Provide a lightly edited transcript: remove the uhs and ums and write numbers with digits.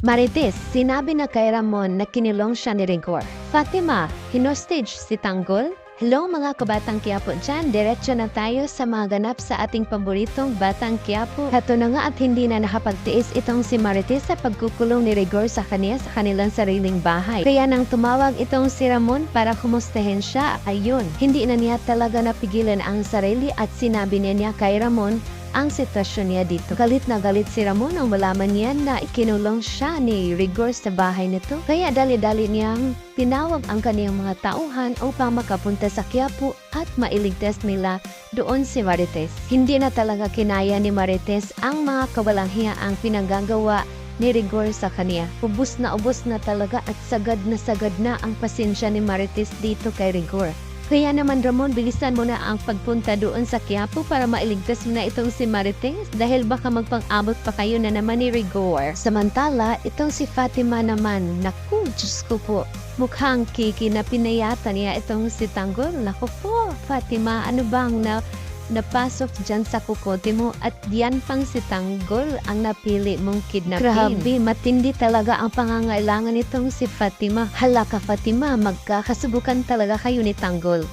Marites, sinabi na kay Ramon na kinilong siya ni Rigor. Fatima, hinostage si Tanggol? Hello mga kabatang Quiapo dyan, diretso na tayo sa mga ganap sa ating paboritong Batang Quiapo. Hato na nga at hindi na nakapagtiis itong si Marites sa pagkukulong ni Rigor sa kaniya sa kanilang sariling bahay. Kaya nang tumawag itong si Ramon para kumustahin siya, ayun, hindi na niya talaga napigilan ang sarili at sinabi niya kay Ramon ang sitwasyon niya dito. Galit na galit si Ramon nang malaman niya na ikinulong siya ni Rigor sa bahay nito. Kaya dali-dali niyang tinawag ang kaniyang mga tauhan upang makapunta sa Quiapo at mailigtas nila doon si Marites. Hindi na talaga kinaya ni Marites ang mga kawalang-hiyaang pinagagawa ni Rigor sa kaniya. Ubus na talaga at sagad na ang pasensya ni Marites dito kay Rigor. Kaya naman Ramon, bilisan mo na ang pagpunta doon sa Quiapo para mailigtas mo na itong si Marites dahil baka magpang-abot pa kayo na naman ni Rigor. Samantala, itong si Fatima naman, naku, Diyos ko po, mukhang kiki na pinayata niya itong si Tanggol. Naku po, Fatima, ano bang napasok dyan sa kukote mo at diyan pang si Tanggol ang napili mong kidnapin. Grabe, matindi talaga ang pangangailangan nitong si Fatima. Hala ka Fatima, magkakasubukan talaga kayo ni Tanggol.